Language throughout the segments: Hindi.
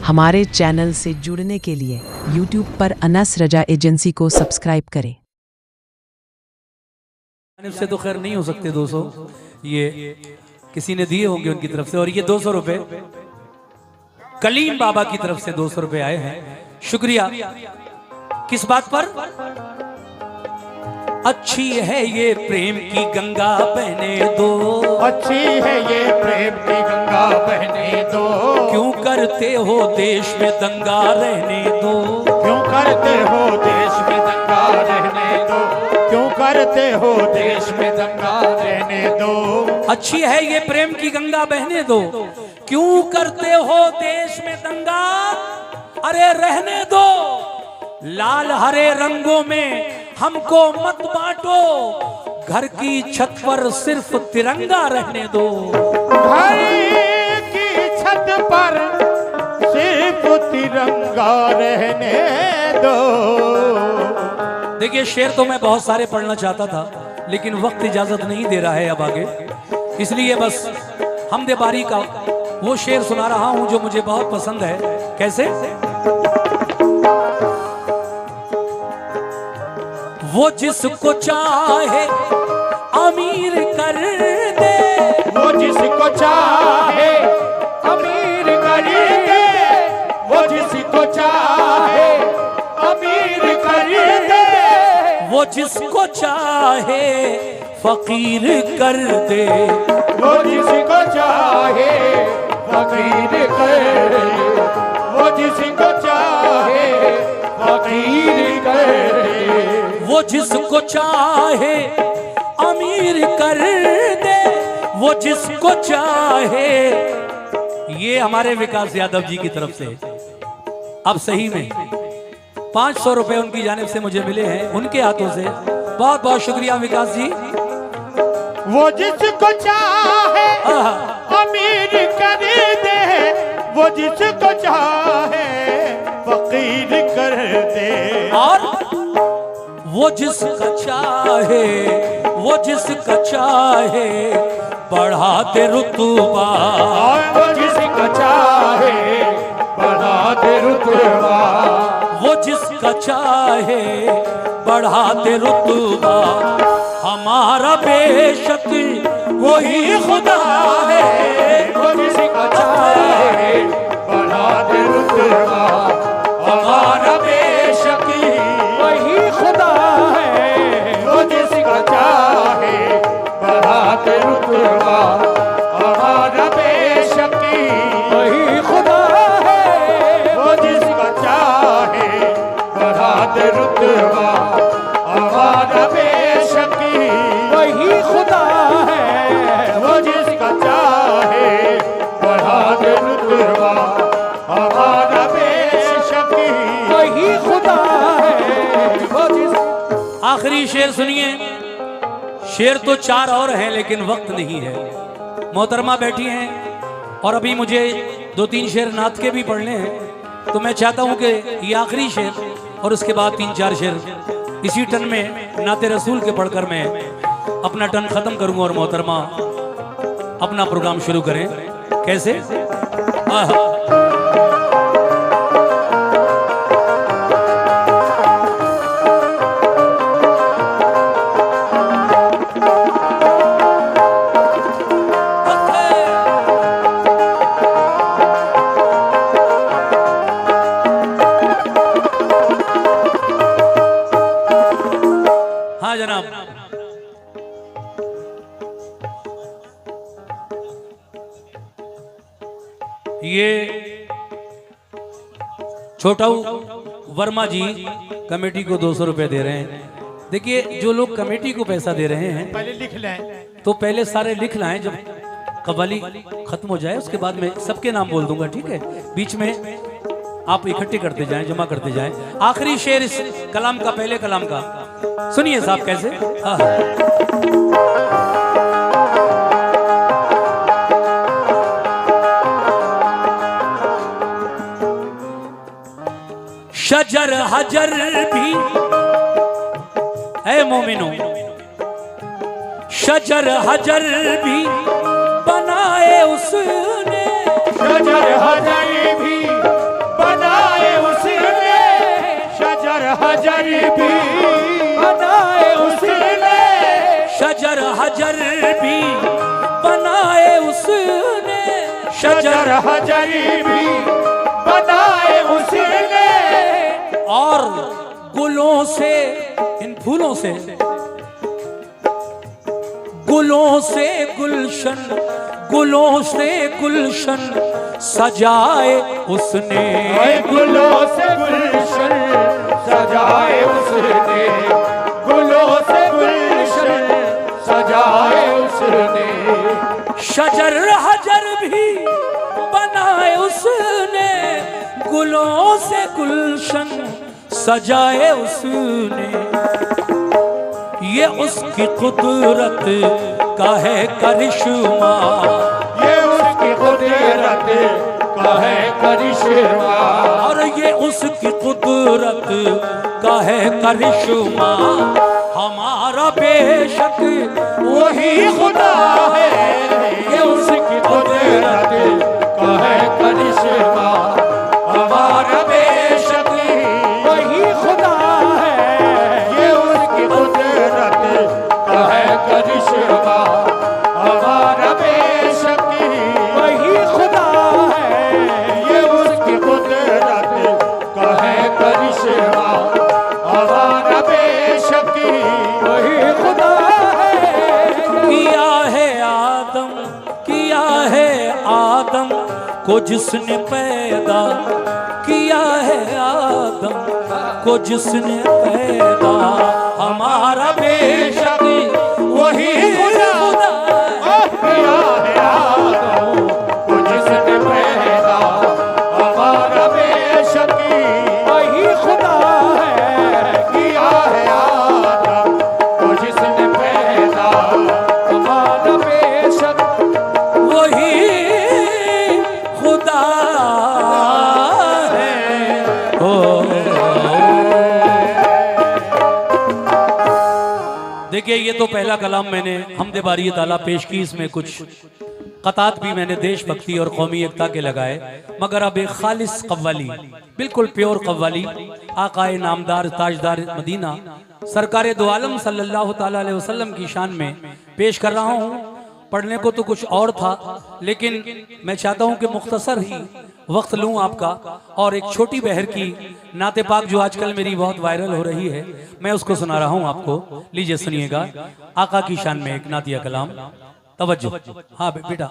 हमारे चैनल से जुड़ने के लिए YouTube पर अनस रजा एजेंसी को सब्सक्राइब करें। से तो खैर नहीं हो सकते 200, ये किसी ने दिए होंगे उनकी तरफ से। और ये 200 रुपए कलीम बाबा की तरफ से 200 रुपए आए हैं, शुक्रिया। किस बात पर? अच्छी है ये प्रेम की गंगा बहने दो, अच्छी है ये प्रेम की गंगा बहने दो। क्यों करते हो देश में दंगा रहने दो, क्यों करते हो देश में दंगा रहने दो, क्यों करते हो देश में दंगा रहने दो। अच्छी है ये प्रेम की गंगा बहने दो, क्यों करते हो देश में दंगा, अरे रहने दो। लाल हरे रंगों में हमको मत बांटो, घर की छत पर सिर्फ तिरंगा रहने दो। घर की छत पर सिर्फ तिरंगा रहने दो। देखिए, शेर तो मैं बहुत सारे पढ़ना चाहता था, लेकिन वक्त इजाजत नहीं दे रहा है अब आगे, इसलिए बस हमदे बारी का वो शेर सुना रहा हूं जो मुझे बहुत पसंद है। कैसे? वो जिसको चाहे अमीर कर दे, वो जिसको चाहे अमीर कर दे, वो जिसको चाहे अमीर कर दे, वो जिसको चाहे फकीर कर दे, वो जिसको चाहे फकीर कर दे, वो जिसको चाहे फकीर कर दे, वो जिसको चाहे अमीर कर दे, वो जिसको चाहे। ये हमारे विकास यादव जी की तरफ से अब सही में 500 रुपए उनकी जानिब से मुझे मिले हैं, उनके हाथों से। बहुत बहुत शुक्रिया विकास जी। वो जिसको चाहे अमीर कर दे, वो जिसको चाहे फकीर कर दे, और वो जिसका चाहे, वो जिसका चाहे बढ़ा दे रुतबा, और वो जिसको चाहे बढ़ा दे रुतबा, वो जिसका चाहे बढ़ा दे रुतबा। हमारा बेशक वही खुदा है, वो जिसको चाहे बढ़ा दे रुतबा, हमारा बेशक वही खुदा है, वो जिसको चाहे बढ़ा दे रुतबा, हमारा बेशक वही खुदा है, वो जिसको चाहे बढ़ा दे रुतबा, हमारा बेशक वही खुदा है, वो जिसका चाहे बढ़ा दे रुतबा, हमारा बेशक वही खुदा है, वो जिस। आखिरी शेर सुनिए। शेर तो 4 और हैं, लेकिन वक्त नहीं है। मोहतरमा बैठी हैं और अभी मुझे 2-3 शेर नात के भी पढ़ने हैं, तो मैं चाहता हूं कि ये आखिरी शेर और उसके बाद 3-4 शेर इसी टन में नाते रसूल के पढ़कर मैं अपना टन खत्म करूंगा और मोहतरमा अपना प्रोग्राम शुरू करें। कैसे? आहा। हाँ जनाब। ये छोटा वर्मा जी कमेटी को 200 रुपए दे रहे हैं। देखिए, जो लोग कमेटी को पैसा दे रहे हैं पहले लिख लें, तो पहले सारे लिख लाएं। जब कव्वाली खत्म हो जाए उसके बाद मैं सबके नाम बोल दूंगा, ठीक है? बीच में आप इकट्ठे करते जाएं, जमा करते जाएं। आखिरी शेर इस कलाम का, पहले कलाम का सुनिए साहब। कैसे? शजर हजर भी ऐ मोमिनो, शजर हजर भी बनाए उसने, शजर हजर भी शजर हजरी भी बनाए उसने, और गुलों से, इन फूलों से, गुलों से गुलशन, गुलों से गुलशन सजाए उसने, गुलों से गुलशन सजाए उसने, गुलों से गुलशन सजाए उसने, शजर हजर भी बनाए उसने, गुलों से गुलशन सजाए उसने। ये उसकी कुदरत का है करिश्मा, ये उसकी कुदरत का है करिश्मा, और ये उसकी कुदरत का है करिश्मा। हमारा बेशक वही खुदा है, ये उसकी कुदरत का है करिश्मा, हमारा बेशक वही खुदा है, ये उसकी कुदरत का है करिश्मा, हमारा बेशक वही खुदा है, ये उसकी कुदरत का है करिश्मा, हमारा बेशक वही खुदा है। किया है आदम को जिसने पैदा, किया है आदम को जिसने पैदा, हमारा बेशक वही खुदा है। किया है आदम को जिसने पैदा, हमारा बेशक वही खुदा है। किया है आदम को जिसने पैदा, हमारा बेशक वही खुदा है। देखिए, ये तो पहला कलाम मैंने हमदे बारी ताला पेश की, इसमें कुछ कतात भी मैंने देशभक्ति और कौमी एकता के लगाए, मगर अब एक खालिस कव्वाली, बिल्कुल प्योर कव्वाली, आकाए नामदार ताजदार मदीना सरकार दो आलम सल्लल्लाहु ताला अलैहि वसल्लम की शान में पेश कर रहा हूँ। पढ़ने को तो कुछ और था, लेकिन मैं चाहता हूँ कि मुख्तसर ही वक्त लूँ आपका, और एक छोटी बहर की नाते पाक जो आजकल मेरी बहुत वायरल हो रही है, मैं उसको सुना रहा हूँ आपको। लीजिए सुनिएगा, आका की शान में एक नातिया कलाम। तवज्जो। हाँ बेटा।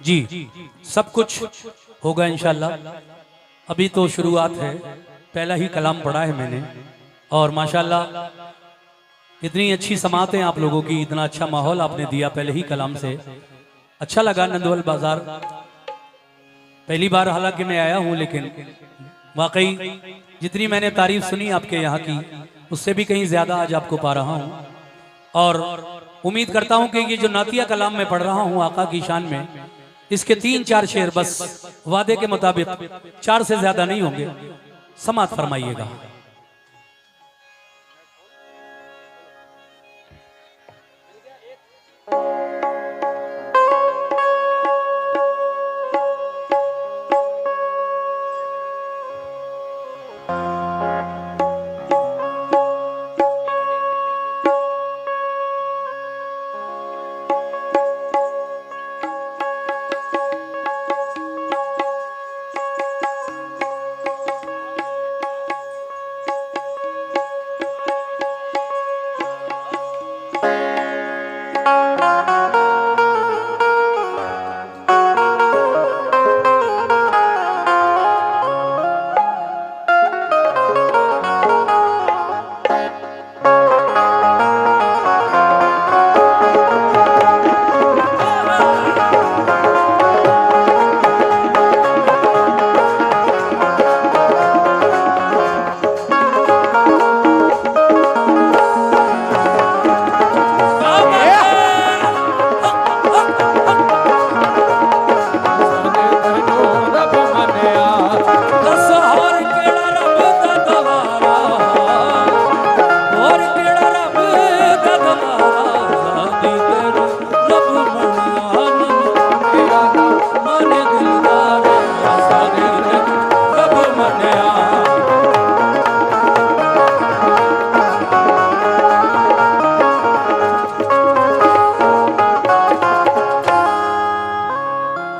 जी, सब कुछ होगा इंशाल्लाह। अभी तो शुरुआत है, पहला ही कलाम पढ़ा है मैंने, और माशाल्लाह इतनी अच्छी समातें आप लोगों की, इतना अच्छा माहौल आपने दिया पहले ही कलाम से। अच्छा लगा। नंदवल बाजार पहली बार हालांकि मैं आया हूं, लेकिन वाकई जितनी मैंने तारीफ सुनी आपके यहाँ की, उससे भी कहीं ज्यादा आज आपको पा रहा हूँ। और उम्मीद करता हूँ कि ये जो नातिया कलाम मैं पढ़ रहा हूँ आका की शान में, इसके 3-4 शेर बस वादे के मुताबिक, 4 से ज्यादा नहीं होंगे, समात फरमाइएगा।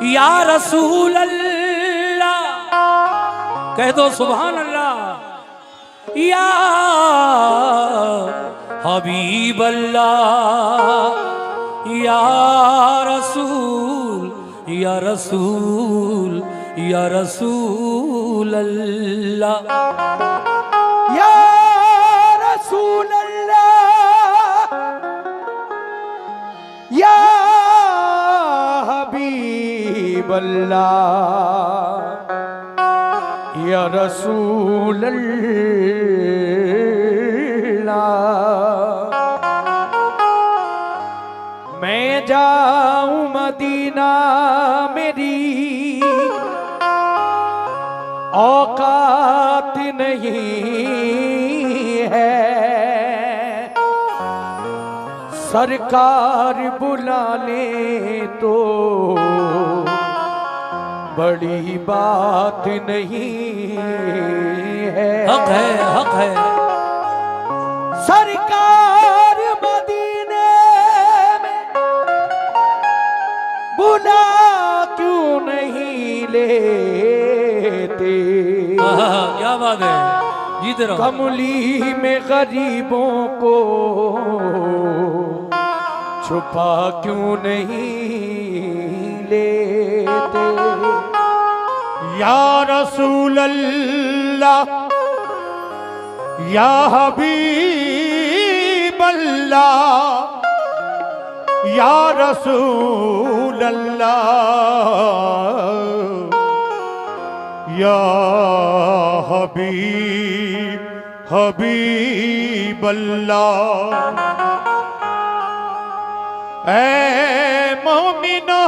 या रसूल अल्लाह, कह दो सुभान अल्लाह। या हबीब अल्लाह, या रसूल, या रसूल, या रसूल अल्लाह। या रसूल अल्लाह, या हबीब अल्लाह, या रसूल अल्लाह। मैं जाऊं मदीना मेरी औकात नहीं है, सरकार बुला ले तो बड़ी बात नहीं है। हक है, हक है। सरकार मदीने में बुला क्यों नहीं लेते? क्या बात है, जीते रहो। कमली में गरीबों को छुपा क्यों नहीं लेते? या रसूल अल्लाह, या हबीब अल्लाह, या रसूल अल्लाह, या हबीब अल्लाह। ऐ मोमिनो,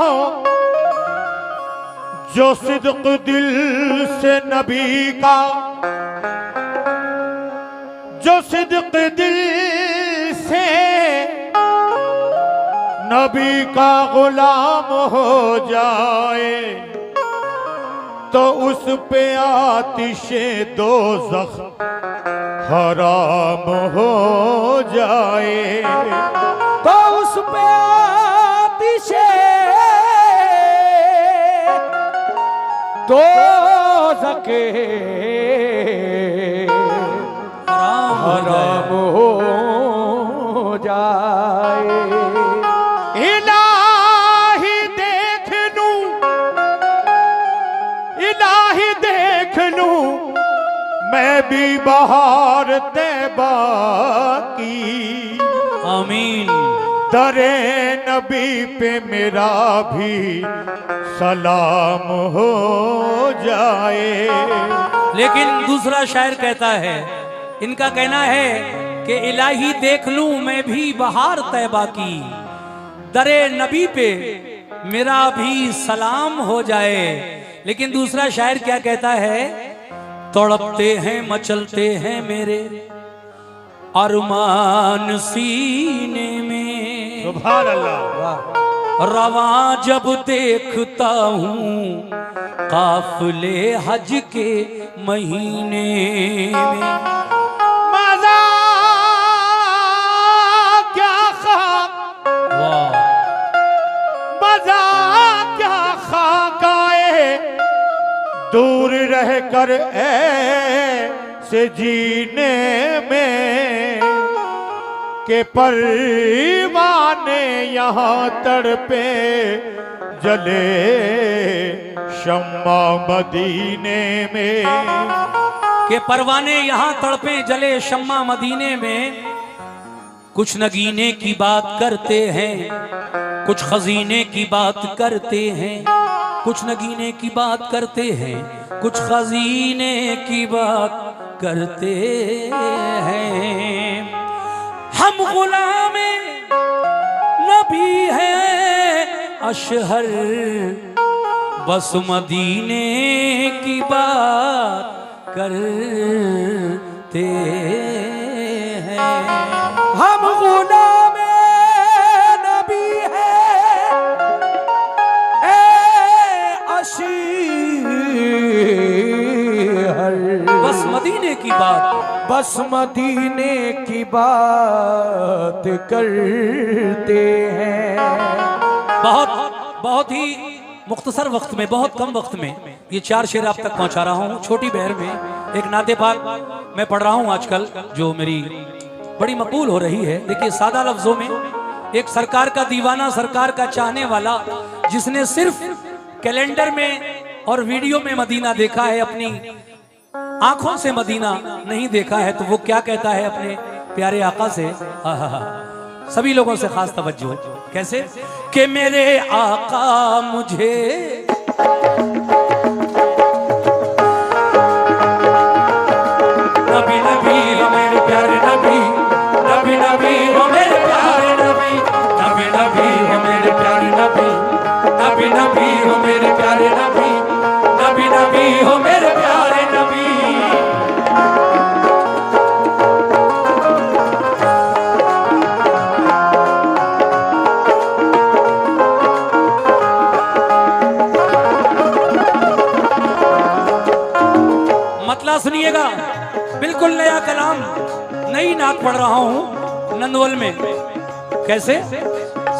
जो सिद्क दिल से नबी का, जो सिद्क दिल से नबी का गुलाम हो जाए, तो उस पे आतिशे दोज़ख हराम हो जाए, तो उस पे आतिशे दोज़ख हराम हो जाए। इलाही देख लूं, इलाही देख लूं मैं भी बहार तैबा की। आमीन। दरे नबी पे मेरा भी सलाम हो जाए। लेकिन दूसरा शायर कहता है, इनका कहना है कि इलाही देख लूं मैं भी बहार तैबा की, दरे नबी पे मेरा भी सलाम हो जाए। लेकिन दूसरा शायर क्या कहता है, तड़पते हैं मचलते हैं मेरे अरमान सीने में, सुभान अल्लाह। रवा जब देखता हूँ काफिले हज के महीने में, मजा क्या खाक, वाह मजा क्या खाकाए, दूर रह कर ऐसे जीने में, के परवाने यहाँ तड़पे जले शम्मा मदीने में, के परवाने यहाँ तड़पे जले शम्मा मदीने में। कुछ नगीने की बात करते हैं, कुछ खजीने की बात करते हैं, कुछ नगीने की बात करते हैं, कुछ खजीने की बात करते हैं। हम गुलामे नबी हैं अशहर, बस मदीने की बात करते हैं। हम गुलामे नबी हैं ए अशहर, बस मदीने की बात, बस मदीने की बात करते हैं। बहुत बहुत ही मुख्तसर वक्त में, बहुत कम वक्त में ये 4 शेर आप तक पहुंचा रहा हूं। छोटी बहर में एक नाते पाक मैं पढ़ रहा हूं आजकल, जो मेरी बड़ी मकबूल हो रही है। देखिए, सादा लफ्जों में, एक सरकार का दीवाना, सरकार का चाहने वाला, जिसने सिर्फ कैलेंडर में और वीडियो में मदीना देखा है, अपनी आंखों से मदीना नहीं देखा है, तो वो क्या कहता है अपने प्यारे आका से। आहा, सभी लोगों से खास तवज्जो। कैसे कि मेरे आका मुझे नबी नबी हो मेरे प्यारे नबी, नबी नबी हो मेरे प्यारे नबी, नबी नबी हो मेरे प्यारे नबी, नबी नबी हो मेरे प्यारे नबी, नबी नबी हो मेरे प्यारे नबी। मतला सुनिएगा, बिल्कुल नया कलाम, नई नात पढ़ रहा हूं नंदवल में। कैसे?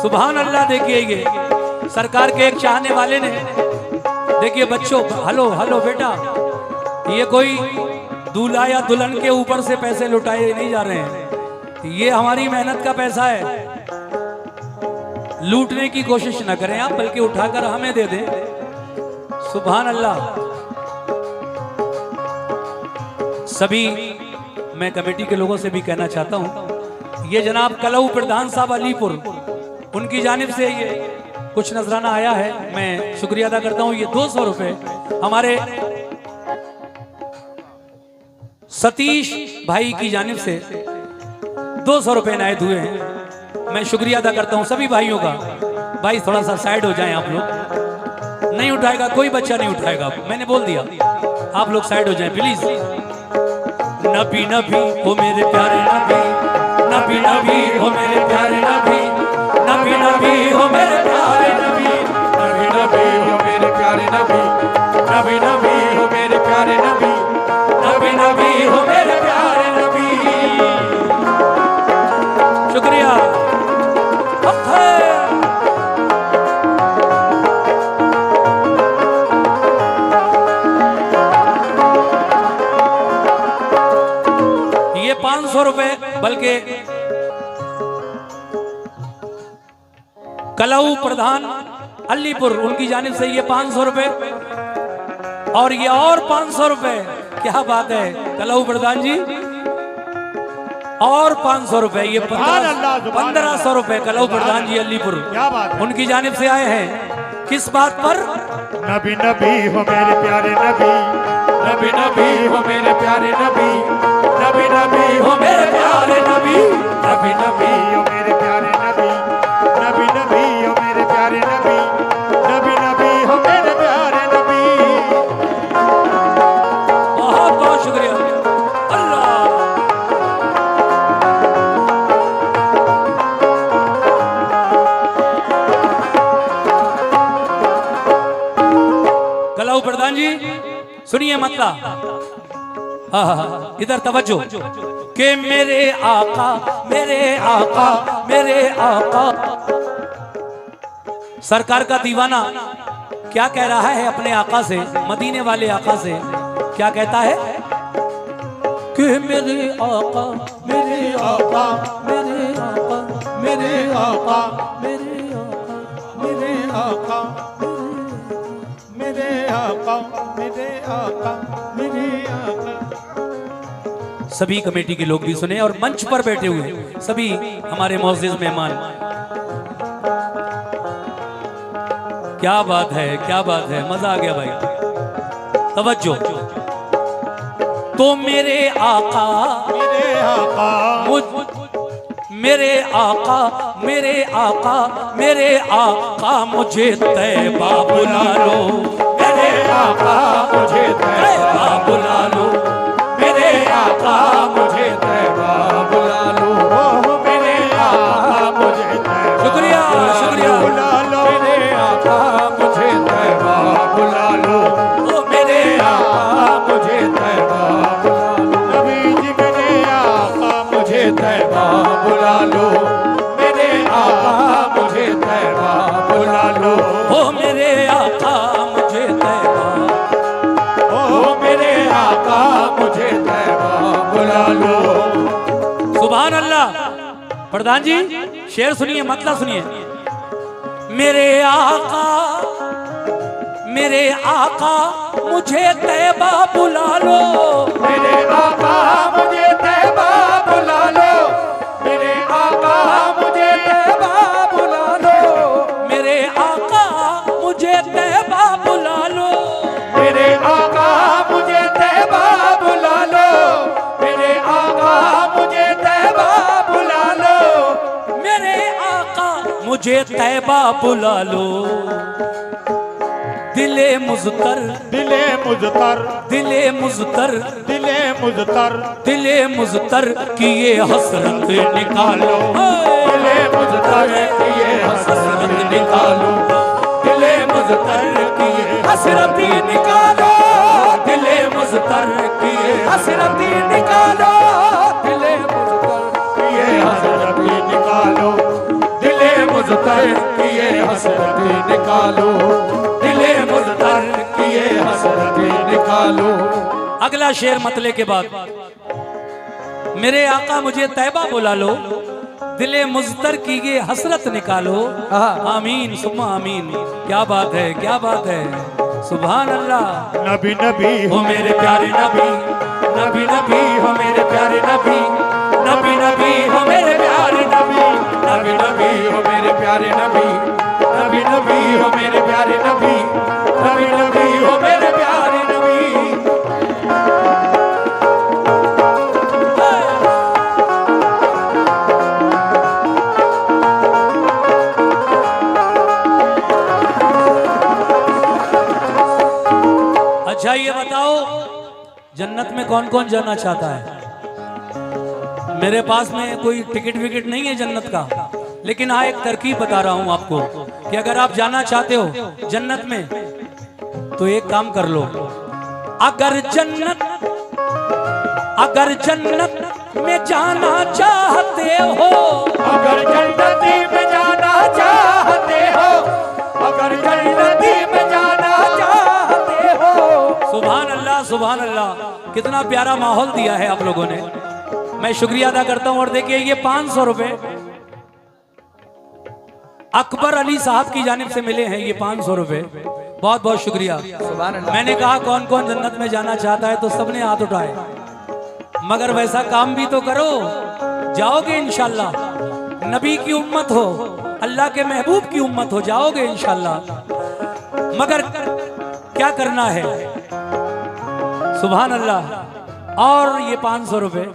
सुभान अल्लाह। देखिए, ये सरकार के एक चाहने वाले ने, देखिए बच्चों, हेलो हेलो बेटा, ये कोई दूल्हा या दुल्हन के ऊपर से पैसे लुटाए नहीं जा रहे हैं, ये हमारी मेहनत का पैसा है। लूटने की कोशिश न करें आप, बल्कि उठाकर हमें दे दें। सुभान अल्लाह। सभी मैं कमेटी के लोगों से भी कहना चाहता हूं, ये जनाब कलऊ प्रधान साहब अलीपुर, उनकी जानिब से ये कुछ नजराना आया है, मैं शुक्रिया अदा करता हूं। ये 200 रुपए हमारे सतीश भाई की जानिब से 200 रुपए इनायत हुए हैं। मैं शुक्रिया अदा करता हूं सभी भाइयों का। भाई थोड़ा सा साइड हो जाएं आप लोग, नहीं उठाएगा कोई बच्चा, नहीं उठाएगा, मैंने बोल दिया, आप लोग साइड हो जाएं प्लीज। नबी नबी हो मेरे प्यारे नबी, नबी नबी हो मेरे प्यारे नबी, नबी नबी हो मेरे प्यारे नबी, नबी नबी हो मेरे प्यारे नबी, नबी नबी हो मेरे प्यारे नबी, नबी नबी हो मेरे प्यारे नबी। शुक्रिया। ये 500 रुपए, बल्कि कलऊ प्रधान अलीपुर, उनकी जानिब से ये 500 रुपए, और ये और 500 रुपए। क्या बात है कलऊ प्रधान जी, और 500 रुपए, ये 1500 रुपए कलऊ प्रधान जी अलीपुर, उनकी जानिब से आए हैं। किस बात पर? नबी नबी हो मेरे प्यारे नबी, नबी नबी हो मेरे प्यारे नबी, नबी नबी हो मेरे प्यारे नबी, नबी नबी हो मेरे प्यारे नबी, नबी नबी हो मेरे प्यारे नबी, नबी नबी हो मेरे प्यारे नबी। बहुत बहुत शुक्रिया अल्लाह। कलऊ प्रधान जी सुनिए मतलब, इधर तवज्जो कि मेरे आका, मेरे आका, मेरे आका, सरकार का दीवाना क्या कह रहा है अपने आका से, मदीने वाले आका से? क्या कहता है कि मेरे आका, मेरे आका, मेरे आका, मेरे आका, मेरे आका, मेरे आका, मेरे आका, मेरे आका, मेरे आका। सभी कमेटी के लोग भी सुने, और मंच पर बैठे हुए सभी हमारे मोअज़्ज़िज़ मेहमान, क्या बात है, क्या बात है, मजा आ गया भाई। तवज्जो। तो मेरे आका, मेरे आका, मेरे आका, मेरे आका, मेरे आका मुझे तैबा बुला लो, मेरे आका मुझे तैबा बुला लो, मेरे आका मुझे तैबा बुला लो, मेरे आका मुझे तैबा शुक्रिया शुक्रिया बुला लो, मेरे आका मुझे तैबा बुला लो, ओ मेरे आका मुझे तैबा बुला लो, नबी जी मेरे आका मुझे तैबा बुला लो, मेरे आका मुझे तैबा बुला लो, ओ मेरे आका प्रधान जी शेर सुनिए, मतलब सुनिए। मेरे आका मुझे तैबा बुला लो, मेरे आका मुझे तैबा बुला लो, मेरे आका मुझे तैबा बुला लो, मेरे आका मुझे तैबा बुला लो, मेरे आका मुझे तैबा बुला लो, मेरे आका मुझे तैबा बुला लो, मेरे आका मुझे तैबा बुला लो। दिले मुज़तर, दिले मुज़तर, दिले मुज़तर, दिले मुज़तर, दिले मुज़तर की ये हसरत निकालो, दिले मुज़तर की ये हसरत निकालो, दिले मुज़तर की ये हसरत निकालो, दिले मुज़तर की ये हसरत निकालो, दिले मुज़तर की ये हसरत निकालो, दिले मुज़तर की ये हसरत निकालो, दिले मुज़तर की ये हसरत निकालो। अगला शेर मतले के बाद, मेरे आका मुझे तैबा बुला लो, दिले मुज़तर की ये हसरत निकालो। आमीन सुम्मा आमीन। क्या बात है, क्या बात है, सुभान अल्लाह। नबी नबी हो मेरे प्यारे नबी, नबी नबी हो मेरे प्यारे नबी, नबी नबी हो मेरे प्यारे नबी, नबी नबी हो मेरे प्यारे नबी, नबी नबी हो मेरे प्यारे नबी, नबी नबी हो मेरे प्यारे नबी। अच्छा ये बताओ जन्नत में कौन कौन जाना चाहता है? मेरे पास में कोई टिकट विकेट नहीं है जन्नत का, लेकिन हाँ एक तरकीब बता रहा हूं आपको कि अगर आप जाना चाहते हो जन्नत में तो एक काम कर लो। अगर जन्नत में जाना चाहते हो, अगर जन्नती में जाना चाहते हो, अगर जन्नती में जाना चाहते हो। सुभान अल्लाह, सुभान अल्लाह। कितना प्यारा माहौल दिया है आप लोगों ने, मैं शुक्रिया अदा करता हूं। और देखिए ये 500 रुपए अकबर अली साहब की जानिब से मिले हैं, ये 500 रुपए, बहुत बहुत शुक्रिया। मैंने कहा कौन कौन जन्नत में जाना चाहता है तो सबने हाथ उठाए, मगर वैसा काम भी तो करो, जाओगे इंशाल्लाह। नबी की उम्मत हो, अल्लाह के महबूब की उम्मत हो, जाओगे इंशाल्लाह। मगर क्या करना है? सुभान अल्लाह। और ये 500 रुपए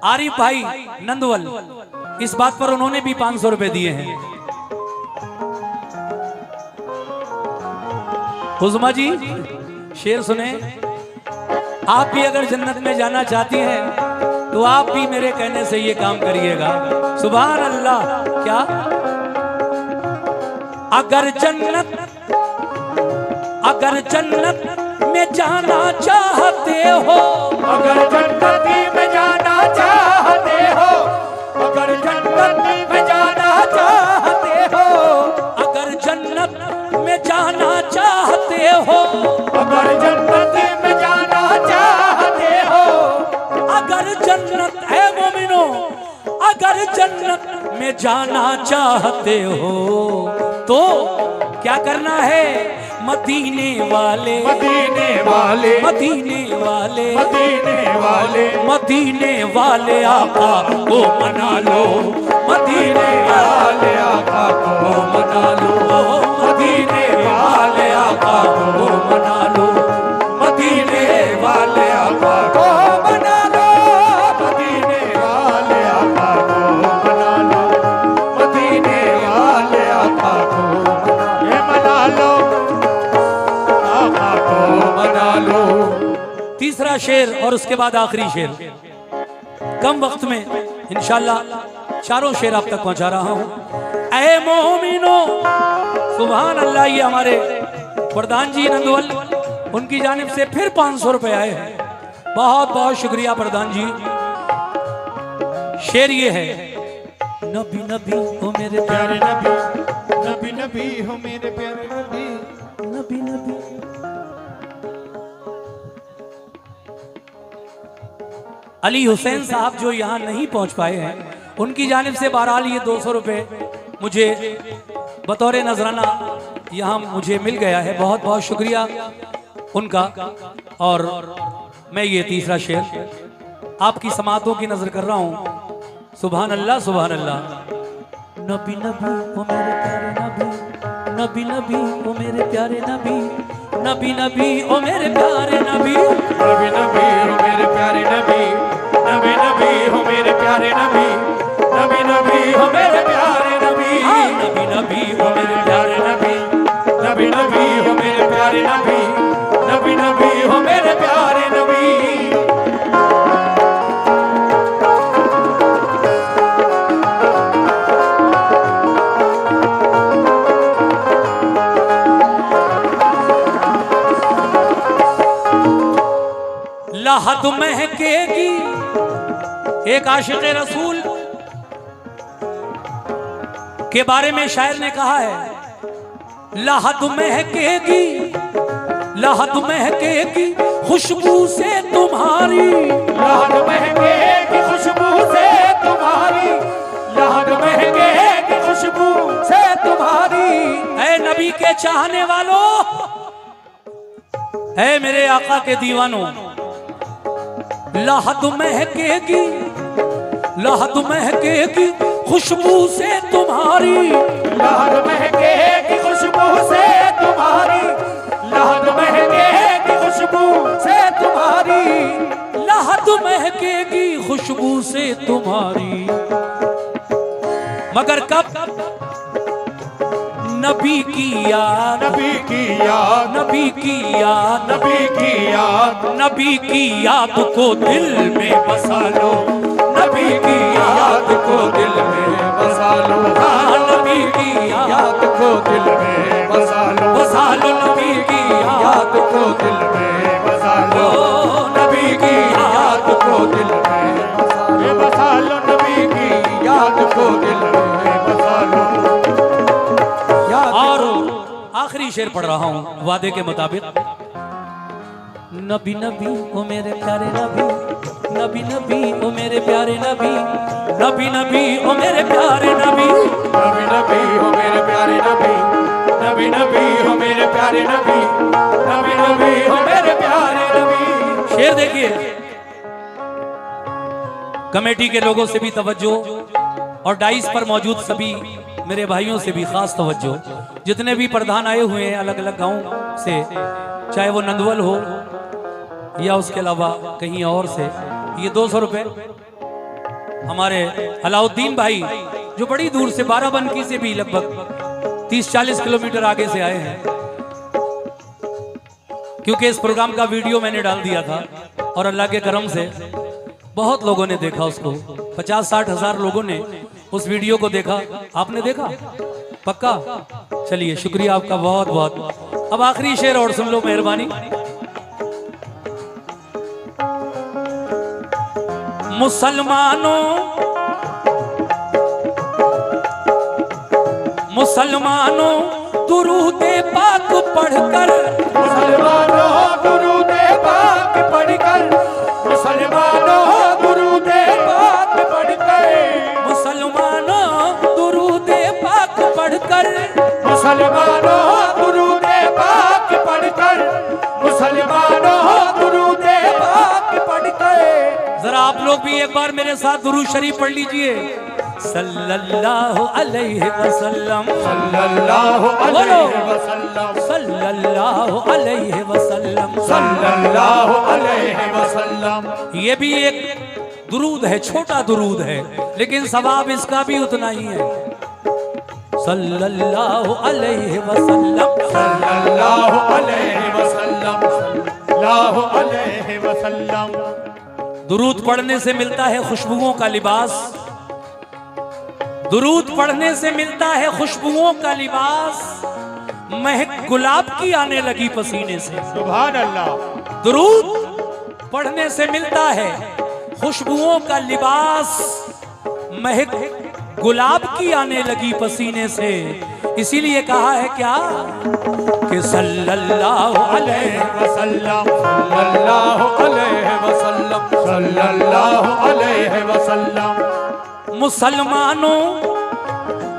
आरिफ भाई नंदवल, इस बात पर उन्होंने भी 500 रुपए दिए हैं। हुज़मा जी शेर सुने। आप भी अगर जन्नत में जाना चाहती हैं तो आप भी मेरे कहने से ये काम करिएगा। सुभान अल्लाह। क्या? अगर जन्नत में जाना चाहते हो, अगर जन्नती में जाना चाहते हो, अगर जन्नती में जाना चाहते हो, अगर जन्नत में जाना चाहते हो, अगर जन्नती में जाना चाहते हो, अगर जन्नत है मोमिनो, अगर जन्नत में जाना चाहते हो तो क्या करना है? मदीने वाले, मदीने वाले, मदीने वाले, मदीने वाले, मदीने वाले आका को मना लो, मदीने वाले आका को मना लो, मदीने वाले आका को मना लो, मदीने वाले आका को मना लो, मदीने वाले आका को मना लो, मदीने वाले आका को मना लो, आका को मना लो। तीसरा शेर और उसके बाद आखिरी शेर। कम वक्त में इंशाल्लाह चारों शेर आप तक पहुंचा रहा हूं। ऐ मोमिनो, सुभान अल्लाह। ये हमारे प्रधान जी नंदवल, उनकी जानिब से फिर 500 रुपए आए हैं, बहुत बहुत शुक्रिया प्रधान जी। शेर ये है, नबी नबी हो मेरे प्यारे नबी, नबी नबी हो मेरे प्यारे नबी, नबी नबी। अली हुसैन साहब जो यहाँ नहीं पहुँच पाए हैं, उनकी जानिब से बहरहाल ये 200 रुपये मुझे बतौर नजराना यहाँ मुझे मिल गया है। बहुत बहुत शुक्रिया उनका। और मैं ये तीसरा शेर आपकी समातों की नजर कर रहा हूँ। सुभान अल्लाह सुभान अल्लाह। नबी नबी ओ मेरे प्यारे नबी, नबी नबी ओ मेरे प्यारे नबी, नबी नबी ओ मेरे प्यारे नबी, नबी नबी हो मेरे प्यारे नबी, नबी नबी हो मेरे प्यारे नबी, नबी नबी हो मेरे प्यारे नबी, नबी नबी ओ मेरे प्यारे नबी, नबी नबी हो मेरे प्यारे नबी, नबी नबी हो मेरे प्यारे नबी। लहद महकेगी, एक आशिक रसूल के बारे में शायर ने कहा है, लहद महकेगी, लहद महकेगी खुशबू से तुम्हारी, लहद महकेगी खुशबू से तुम्हारी, लहद महकेगी खुशबू से तुम्हारी। ऐ नबी के चाहने वालों, ऐ मेरे आका के दीवानों, लहद महकेगी, लहद महकेगी खुशबू से तुम्हारी, लहद महकेगी खुशबू से तुम्हारी, लहद महकेगी खुशबू से तुम्हारी, लहद महकेगी खुशबू से तुम्हारी। मगर कब? नबी की याद, नबी की याद, नबी की याद, नबी की याद, नबी की याद को दिल में बसा लो, नबी की याद को दिल में बसा लो, हाँ, नबी की याद को दिल में बसा लो, बसा लो, नबी की याद को दिल में बसा लो, नबी की याद को दिल में बसा लो, नबी की याद को दिल में बसा लो। और आखिरी शेर पढ़ रहा हूं वादे के मुताबिक। नबी नबी ओ मेरे प्यारे नबी, नबी नबी ओ मेरे प्यारे नबी, नबी नबी ओ मेरे प्यारे नबी, नबी नबी हो मेरे प्यारे नबी, नबी नबी हो मेरे प्यारे नबी, नबी नबी हो मेरे प्यारे नबी। शेर देखिए, कमेटी के लोगों से भी तवज्जो और डाइस पर मौजूद सभी मेरे भाइयों से भी खास तवज्जो। जितने भी प्रधान आए हुए हैं अलग अलग गांव से, चाहे वो नंदवल हो या उसके अलावा कहीं और से, ये 200 रुपए हमारे अलाउद्दीन भाई जो बड़ी दूर से बाराबंकी से भी लगभग 30-40 किलोमीटर आगे से आए हैं, क्योंकि इस प्रोग्राम का वीडियो मैंने डाल दिया था और अल्लाह के करम से बहुत लोगों ने देखा उसको। 50-60 हजार लोगों ने उस वीडियो को देखा। आपने देखा? पक्का? चलिए शुक्रिया आपका बहुत बहुत। अब आखिरी शेर और सुन लो मेहरबानी। मुसलमानों मुसलमानों दुरूदे पाक पढ़कर, मुसलमानों दुरूदे पाक पढ़कर, मुसलमानों दुरूदे पाक पढ़कर, मुसलमानों दुरूदे पाक पढ़कर, मुसलमानों दुरूदे पाक पढ़कर, मुसलमानों दुरूदे पाक पढ़कर। जरा आप लोग भी एक बार मेरे साथ दुरूद शरीफ पढ़ लीजिए। सल्लल्लाहु अलैहि वसल्लम, सल्लल्लाहु अलैहि वसल्लम, सल्लल्लाहु अलैहि वसल्लम, सल्लल्लाहु अलैहि वसल्लम। ये भी एक दुरूद है, छोटा दुरूद है, लेकिन सवाब इसका भी उतना ही है। सल्लल्लाहु अलैहि वसल्लम, सल्लल्लाहु अलैहि वसल्लम, सल्लल्लाहु अलैहि वसल्लम। दुरूद पढ़ने से मिलता है खुशबुओं का लिबास, दुरूद पढ़ने से मिलता है खुशबुओं का लिबास, महक गुलाब की आने लगी पसीने से। सुभान अल्लाह। दुरूद पढ़ने से मिलता है खुशबुओं का लिबास, महक गुलाब की आने लगी पसीने से, इसीलिए कहा है क्या कि सल्लल्लाहु अलैहि वसल्लम, सल्लल्लाहु अलैहि वसल्लम, सल्लल्लाहु अलैहि वसल्लम। मुसलमानों,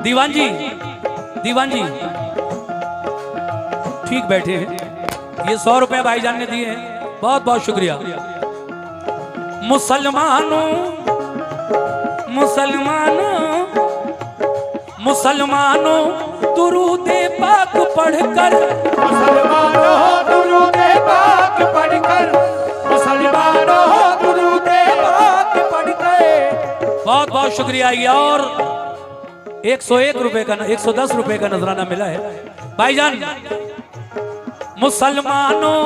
दीवान जी, दीवान जी ठीक बैठे हैं, ये 100 रुपए भाईजान ने दिए हैं, बहुत बहुत शुक्रिया। मुसलमानों, मुसलमानों, मुसलमानों दुरूदे पाक पढ़कर, मुसलमानों दुरूदे पाक पढ़कर, मुसलमानों दुरूदे पाक पढ़कर। बहुत बहुत शुक्रिया। ये और 101 रुपए का, 110 रुपए का नजराना मिला है भाईजान। मुसलमानों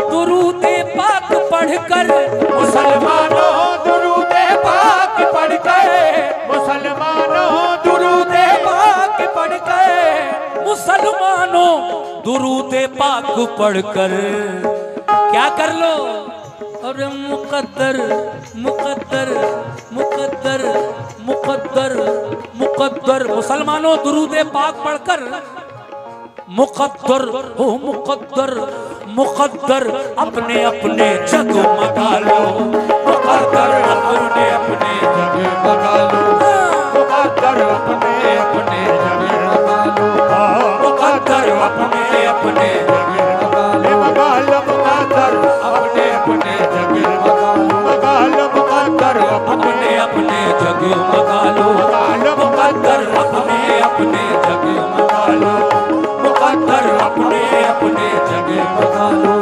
दुरूदे पाक पढ़कर, मुसलमानों दुरूदे पाक पढ़कर, मुसलमानों दुरूदे पाक पढ़कर, मुसलमानों दुरूदे पाक पढ़कर क्या कर लो, अरे मुकद्दर मुकद्दर मुकद्दर मुकद्दर मुकद्दर। मुसलमानों दुरूदे पाक पढ़कर मुकद्दर हो मुकद्दर मुकद्दर अपने अपने जगमगा लो, मुकद्दर अपने अपने जगमगा लो, मुकद्दर अपने अपने जगमगा लो, मुकद्दर अपने अपने जगमगा लो, मुकद्दर अपने अपने जगमगा लो, मुकद्दर अपने अपने जगमगा लो, मुकद्दर अपने अपने जगमगा लो, मुकद्दर अपने अपने जगमगा लो।